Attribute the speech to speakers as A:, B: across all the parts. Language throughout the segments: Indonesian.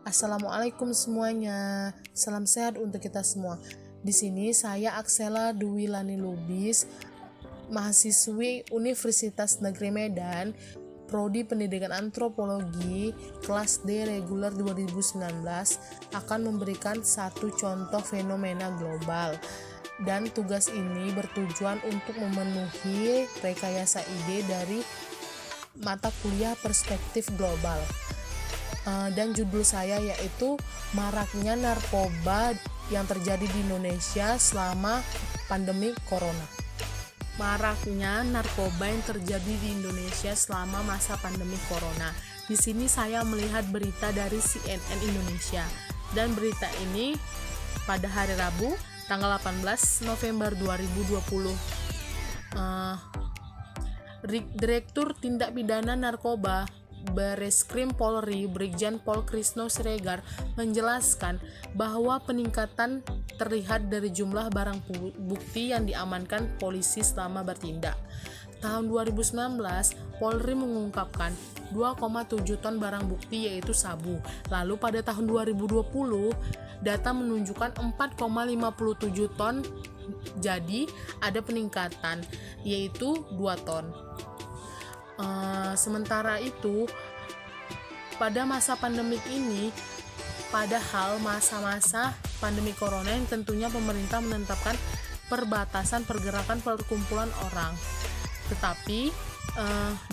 A: Assalamualaikum semuanya. Salam sehat untuk kita semua. Di sini saya Aksela Dwi Lani Lubis, mahasiswi Universitas Negeri Medan, Prodi Pendidikan Antropologi, kelas D reguler 2019, akan memberikan satu contoh fenomena global. Dan tugas ini bertujuan untuk memenuhi rekayasa ide dari mata kuliah perspektif global. Dan judul saya yaitu maraknya narkoba yang terjadi di Indonesia selama pandemi corona. Maraknya narkoba yang terjadi di Indonesia selama masa pandemi corona. Di sini saya melihat berita dari CNN Indonesia, dan berita ini pada hari Rabu tanggal 18 November 2020. Direktur Tindak Pidana Narkoba Bareskrim Polri Brigjen Pol Krisno Siregar menjelaskan bahwa peningkatan terlihat dari jumlah barang bukti yang diamankan polisi selama bertindak. Tahun 2019, Polri mengungkapkan 2,7 ton barang bukti yaitu sabu. Lalu pada tahun 2020, data menunjukkan 4,57 ton. Jadi ada peningkatan yaitu 2 ton. Sementara itu, pada masa pandemik ini, padahal masa-masa pandemi corona yang tentunya pemerintah menetapkan perbatasan pergerakan perkumpulan orang. Tetapi,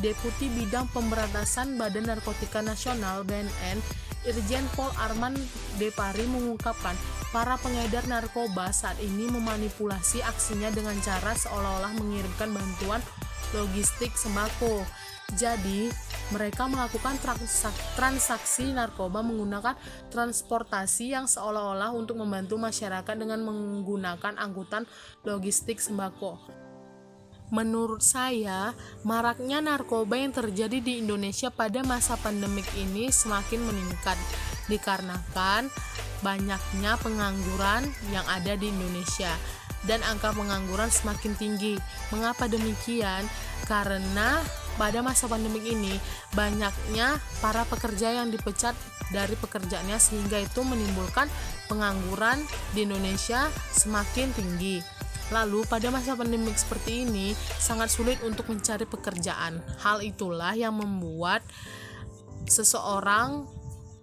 A: Deputi Bidang Pemberantasan Badan Narkotika Nasional (BNN), Irjen Pol Arman Depari mengungkapkan para pengedar narkoba saat ini memanipulasi aksinya dengan cara seolah-olah mengirimkan bantuan logistik sembako. Jadi, mereka melakukan transaksi narkoba menggunakan transportasi yang seolah-olah untuk membantu masyarakat dengan menggunakan angkutan logistik sembako. Menurut saya, maraknya narkoba yang terjadi di Indonesia pada masa pandemik ini semakin meningkat dikarenakan banyaknya pengangguran yang ada di Indonesia. Dan angka pengangguran semakin tinggi. Mengapa demikian? Karena pada masa pandemik ini banyaknya para pekerja yang dipecat dari pekerjaannya, sehingga itu menimbulkan pengangguran di Indonesia semakin tinggi. Lalu pada masa pandemik seperti ini sangat sulit untuk mencari pekerjaan. Hal itulah yang membuat seseorang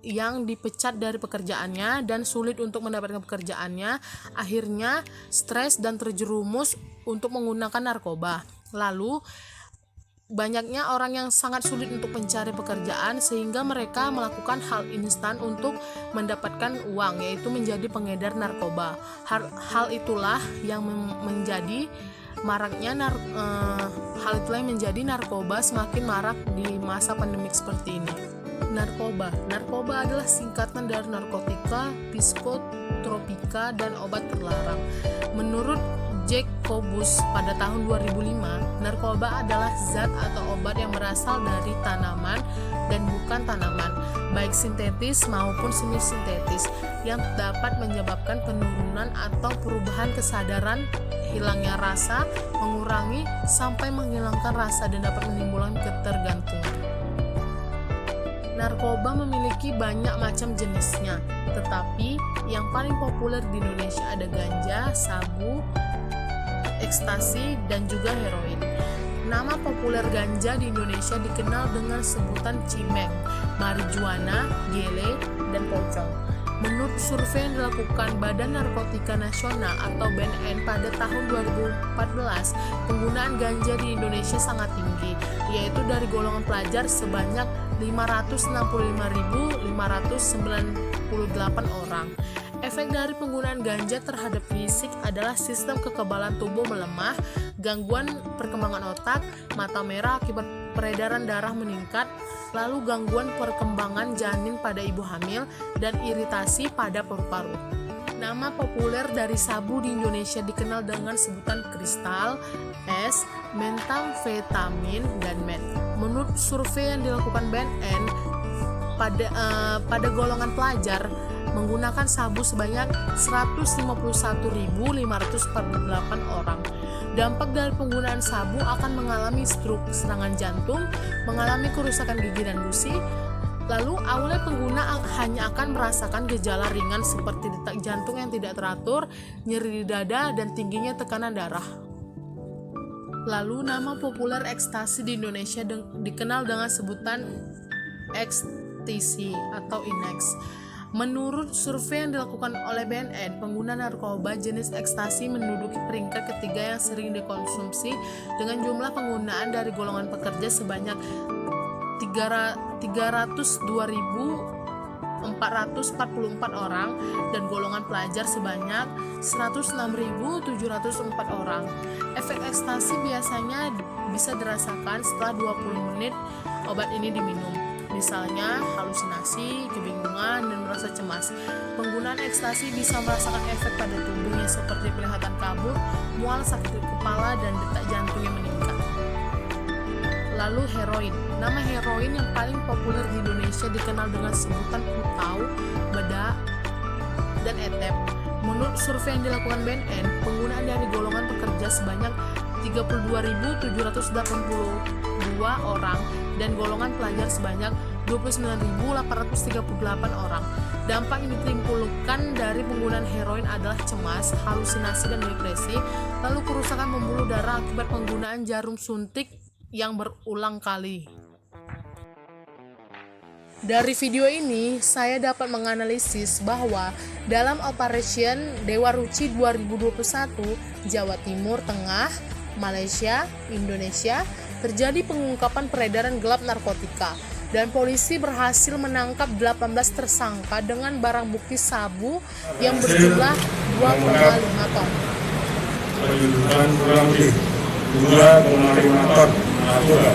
A: yang dipecat dari pekerjaannya dan sulit untuk mendapatkan pekerjaannya, akhirnya stres dan terjerumus untuk menggunakan narkoba. Lalu banyaknya orang yang sangat sulit untuk mencari pekerjaan sehingga mereka melakukan hal instan untuk mendapatkan uang, yaitu menjadi pengedar narkoba. Hal itulah yang menjadi maraknya hal itulah yang menjadi narkoba semakin marak di masa pandemik seperti ini. Narkoba adalah singkatan dari narkotika, psikotropika, dan obat terlarang. Menurut Jacobus pada tahun 2005, narkoba adalah zat atau obat yang berasal dari tanaman dan bukan tanaman, baik sintetis maupun semi-sintetis, yang dapat menyebabkan penurunan atau perubahan kesadaran, hilangnya rasa, mengurangi sampai menghilangkan rasa, dan dapat menimbulkan ketergantungan. Narkoba memiliki banyak macam jenisnya, tetapi yang paling populer di Indonesia ada ganja, sabu, ekstasi, dan juga heroin. Nama populer ganja di Indonesia dikenal dengan sebutan cimeng, marijuana, gele, dan pocong. Menurut survei yang dilakukan Badan Narkotika Nasional atau BNN pada tahun 2014, penggunaan ganja di Indonesia sangat tinggi, yaitu dari golongan pelajar sebanyak 565.598 orang. Efek dari penggunaan ganja terhadap fisik adalah sistem kekebalan tubuh melemah, gangguan perkembangan otak, mata merah akibat peredaran darah meningkat, lalu gangguan perkembangan janin pada ibu hamil, dan iritasi pada paru-paru. Nama populer dari sabu di Indonesia dikenal dengan sebutan kristal, es, metamfetamin, dan meth. Menurut survei yang dilakukan BNN, pada golongan pelajar menggunakan sabu sebanyak 151.548 orang. Dampak dari penggunaan sabu akan mengalami stroke, serangan jantung, mengalami kerusakan gigi dan gusi, Lalu awalnya pengguna hanya akan merasakan gejala ringan seperti detak jantung yang tidak teratur, nyeri di dada, dan tingginya tekanan darah. Lalu nama populer ekstasi di Indonesia dikenal dengan sebutan ekstasi atau INEX. Menurut survei yang dilakukan oleh BNN, pengguna narkoba jenis ekstasi menduduki peringkat ketiga yang sering dikonsumsi dengan jumlah penggunaan dari golongan pekerja sebanyak 302.444 orang dan golongan pelajar sebanyak 106.704 orang. Efek ekstasi biasanya bisa dirasakan setelah 20 menit obat ini diminum. Misalnya halusinasi, kebingungan, dan merasa cemas. Penggunaan ekstasi bisa merasakan efek pada tubuhnya seperti kelihatan kabur, mual, sakit kepala, dan detak jantung yang meningkat. Lalu heroin. Nama heroin yang paling populer di Indonesia dikenal dengan sebutan putau, bedak, dan etep. Menurut survei yang dilakukan BNN, penggunaan dari golongan pekerja sebanyak 32.782 orang dan golongan pelajar sebanyak 29.838 orang. Dampak yang ditimbulkan dari penggunaan heroin adalah cemas, halusinasi, dan depresi, lalu kerusakan pembuluh darah akibat penggunaan jarum suntik yang berulang kali. Dari video ini, saya dapat menganalisis bahwa dalam Operation Dewa Ruci 2021, Jawa Timur Tengah, Malaysia, Indonesia, terjadi pengungkapan peredaran gelap narkotika dan polisi berhasil menangkap 18 tersangka dengan barang bukti sabu yang berjumlah 2,5 ton.
B: Penjualan kurang lebih 2,5 ton narkoba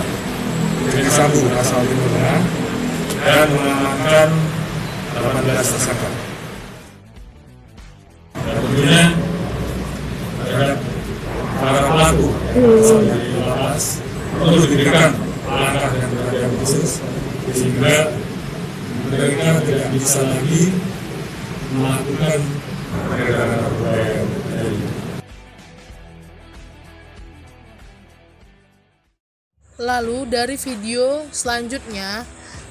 B: jenis sabu asal Timur Tengah dan mengamankan 18 tersangka. Tentunya terhadap para pelaku sampai di lapas perlu diberikan langkah dan perhatian khusus sehingga mereka tidak bisa lagi melakukan peredaran narkoba yang terjadi.
A: Lalu dari video selanjutnya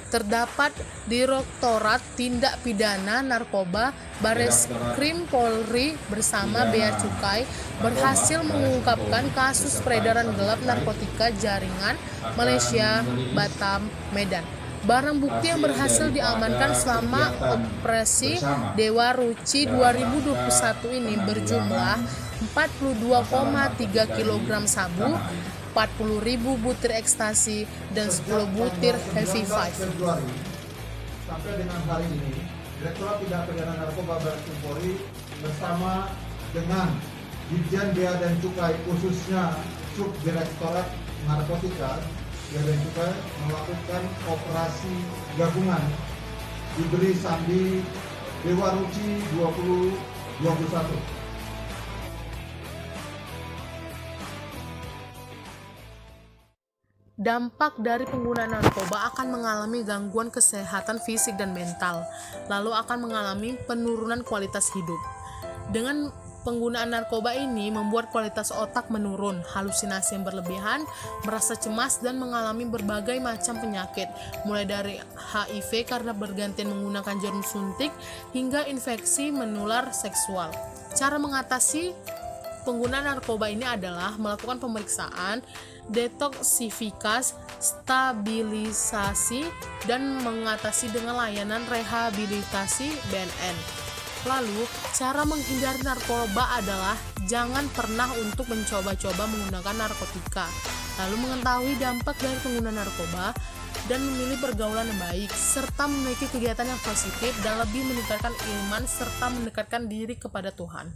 A: terdapat Direktorat Tindak Pidana Narkoba Bareskrim Polri bersama Bea Cukai berhasil mengungkapkan kasus peredaran gelap narkotika jaringan Malaysia, Batam, Medan. Barang bukti yang berhasil diamankan selama Operasi Dewa Ruci 2021 ini berjumlah 42,3 kg sabu, 40.000 butir ekstasi, dan 10 butir Heavy Five.
C: Sampai dengan hari ini, Direktorat Tindak Pidana Narkoba Bareskrim Polri bersama dengan Ditjen Bea dan Cukai, khususnya Subdirektorat Narkotika Bea dan Cukai, melakukan operasi gabungan diberi sandi Dewa Ruci 2021.
A: Dampak dari penggunaan narkoba akan mengalami gangguan kesehatan fisik dan mental, lalu akan mengalami penurunan kualitas hidup. Dengan penggunaan narkoba ini membuat kualitas otak menurun, halusinasi yang berlebihan, merasa cemas, dan mengalami berbagai macam penyakit, mulai dari HIV karena bergantian menggunakan jarum suntik, hingga infeksi menular seksual. Cara mengatasi penggunaan narkoba ini adalah melakukan pemeriksaan, detoksifikasi, stabilisasi, dan mengatasi dengan layanan rehabilitasi BNN. Lalu, cara menghindari narkoba adalah jangan pernah untuk mencoba-coba menggunakan narkotika, lalu mengetahui dampak dari penggunaan narkoba, dan memilih pergaulan yang baik, serta memiliki kegiatan yang positif dan lebih meningkatkan iman serta mendekatkan diri kepada Tuhan.